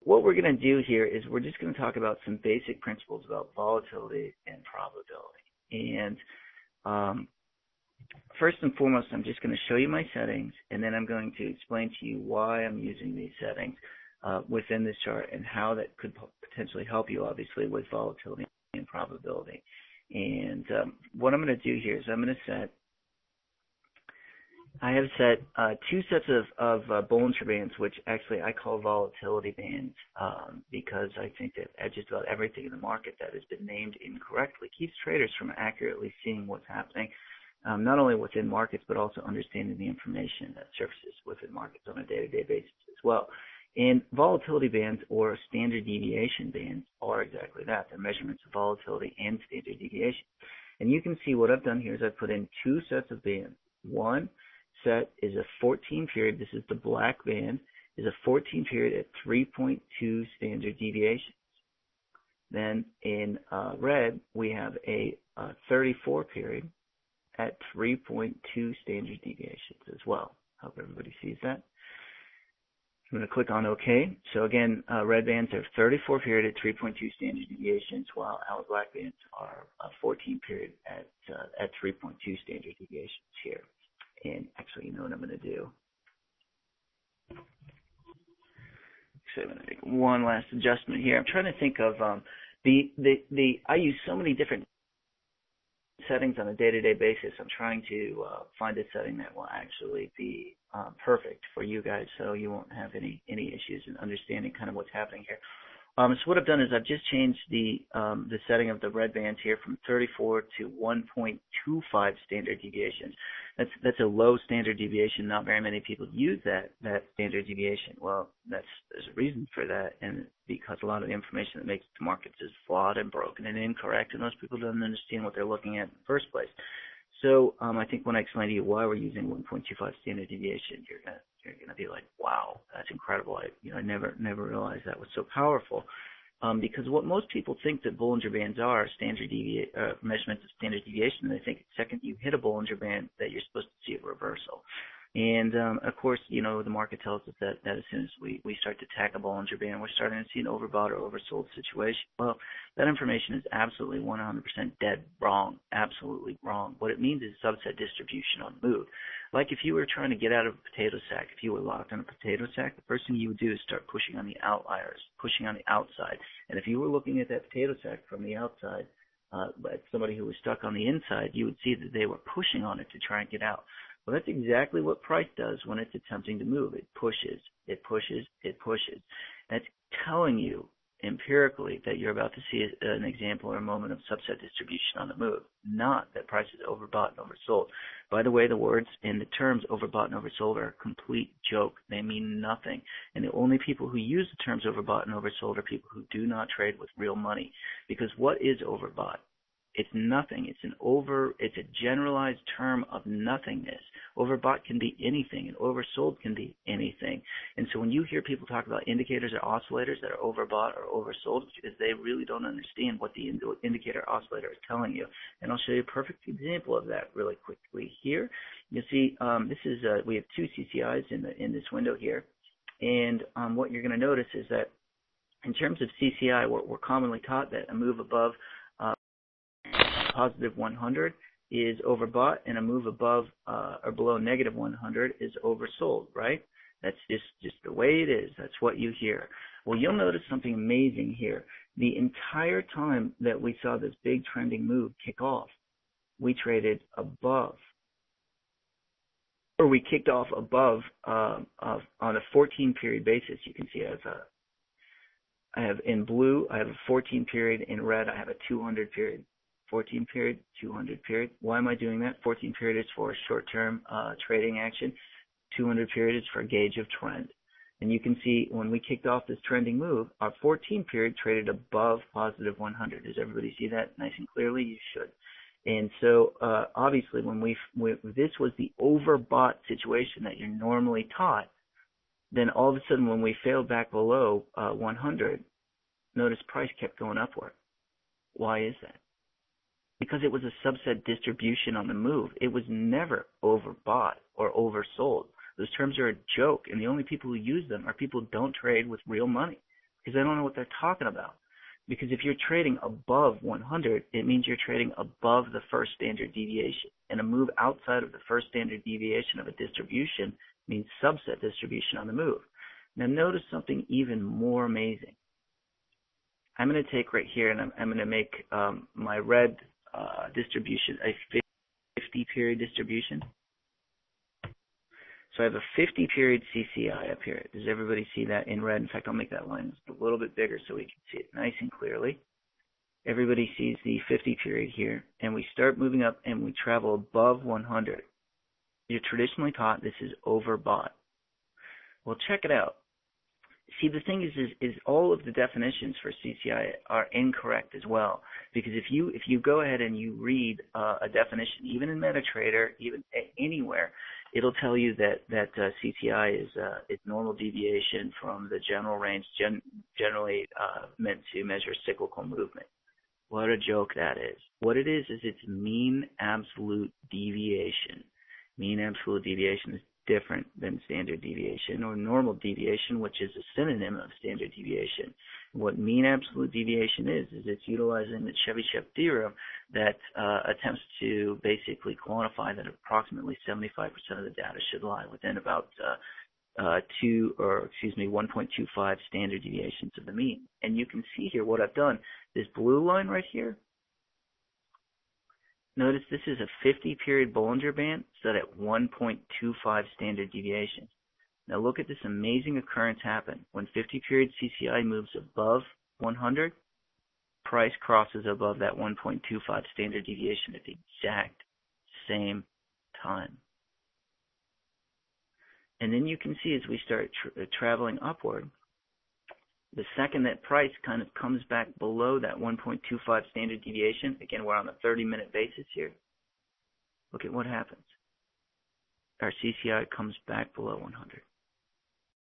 what we're going to do here is we're just going to talk about some basic principles about volatility and probability. And first and foremost, I'm just going to show you my settings, and then I'm going to explain to you why I'm using these settings within this chart and how that could potentially help you, obviously, with volatility and probability. And what I'm going to do here is I have set two sets of Bollinger Bands, which actually I call Volatility Bands because I think that just about everything in the market that has been named incorrectly keeps traders from accurately seeing what's happening, not only within markets, but also understanding the information that surfaces within markets on a day-to-day basis as well. And volatility bands or standard deviation bands are exactly that. They're measurements of volatility and standard deviation. And you can see what I've done here is I've put in two sets of bands. One set is a 14 period, this is the black band, is a 14 period at 3.2 standard deviations. Then in red, we have a 34 period at 3.2 standard deviations as well. Hope everybody sees that. I'm going to click on OK. So again, red bands are 34 period at 3.2 standard deviations, while our black bands are 14 period at 3.2 standard deviations here. And actually, you know what I'm going to do? So I'm going to make one last adjustment here. I'm trying to think of I use so many different settings on a day-to-day basis. I'm trying to find a setting that will actually be perfect for you guys, so you won't have any issues in understanding kind of what's happening here. So what I've done is I've just changed the setting of the red bands here from 34 to 1.25 standard deviations. That's a low standard deviation. Not very many people use that standard deviation. Well, there's a reason for that, and because a lot of the information that makes it to markets is flawed and broken and incorrect, and most people don't understand what they're looking at in the first place. So I think when I explain to you why we're using 1.25 standard deviation, you're gonna be like, wow, that's incredible. I never realized that was so powerful. Because what most people think that Bollinger Bands are measurements of standard deviation, and they think the second you hit a Bollinger Band that you're supposed to see a reversal. And of course, the market tells us that as soon as we start to attack a Bollinger Band, we're starting to see an overbought or oversold situation. Well, that information is absolutely 100% dead wrong, absolutely wrong. What it means is subset distribution on the move. Like if you were trying to get out of a potato sack, if you were locked in a potato sack, the first thing you would do is start pushing on the outliers, pushing on the outside. And if you were looking at that potato sack from the outside, like somebody who was stuck on the inside, you would see that they were pushing on it to try and get out. Well, that's exactly what price does when it's attempting to move. It pushes, it pushes, it pushes. That's telling you empirically that you're about to see an example or a moment of subset distribution on the move, not that price is overbought and oversold. By the way, the words and the terms overbought and oversold are a complete joke. They mean nothing. And the only people who use the terms overbought and oversold are people who do not trade with real money. Because what is overbought? It's nothing. It's a generalized term of nothingness. Overbought can be anything, and oversold can be anything. And so when you hear people talk about indicators or oscillators that are overbought or oversold, it's because they really don't understand what the indicator oscillator is telling you. And I'll show you a perfect example of that really quickly here. You see, we have two CCIs in this window here, and what you're going to notice is that in terms of CCI, we're commonly taught that a move above positive 100 is overbought, and a move above or below negative 100 is oversold, right? That's just the way it is. That's what you hear. Well, you'll notice something amazing here. The entire time that we saw this big trending move kick off, we traded above, or we kicked off above on a 14 period basis. You can see I have in blue, I have a 14 period. In red, I have a 200 period. 14 period, 200 period. Why am I doing that? 14 period is for short-term trading action. 200 period is for a gauge of trend. And you can see when we kicked off this trending move, our 14 period traded above positive 100. Does everybody see that nice and clearly? You should. And so obviously when this was the overbought situation that you're normally taught, then all of a sudden when we failed back below 100, notice price kept going upward. Why is that? Because it was a subset distribution on the move. It was never overbought or oversold. Those terms are a joke, and the only people who use them are people who don't trade with real money. because I don't know what they're talking about. Because if you're trading above 100, it means you're trading above the first standard deviation. And a move outside of the first standard deviation of a distribution means subset distribution on the move. Now notice something even more amazing. I'm going to take right here and I'm going to make my red distribution a 50 period distribution. So I have a 50 period CCI up here. Does everybody see that in red? In fact, I'll make that line just a little bit bigger so we can see it nice and clearly. Everybody sees the 50 period here, and we start moving up and we travel above 100. You're traditionally taught this is overbought. Well, check it out. See, the thing is all of the definitions for CCI are incorrect as well. Because if you go ahead and you read a definition, even in MetaTrader, even anywhere, it'll tell you that CCI is normal deviation from the general range, generally meant to measure cyclical movement. What a joke that is. What it is it's mean absolute deviation. Mean absolute deviation is different than standard deviation or normal deviation, which is a synonym of standard deviation. What mean absolute deviation is it's utilizing the Chebyshev theorem that attempts to basically quantify that approximately 75% of the data should lie within about 1.25 standard deviations of the mean. And you can see here what I've done. This blue line right here, notice this is a 50 period Bollinger Band set at 1.25 standard deviations. Now look at this amazing occurrence happen. When 50 period CCI moves above 100, price crosses above that 1.25 standard deviation at the exact same time. And then you can see as we start traveling upward, the second that price kind of comes back below that 1.25 standard deviation, again, we're on a 30-minute basis here. Look at what happens. Our CCI comes back below 100.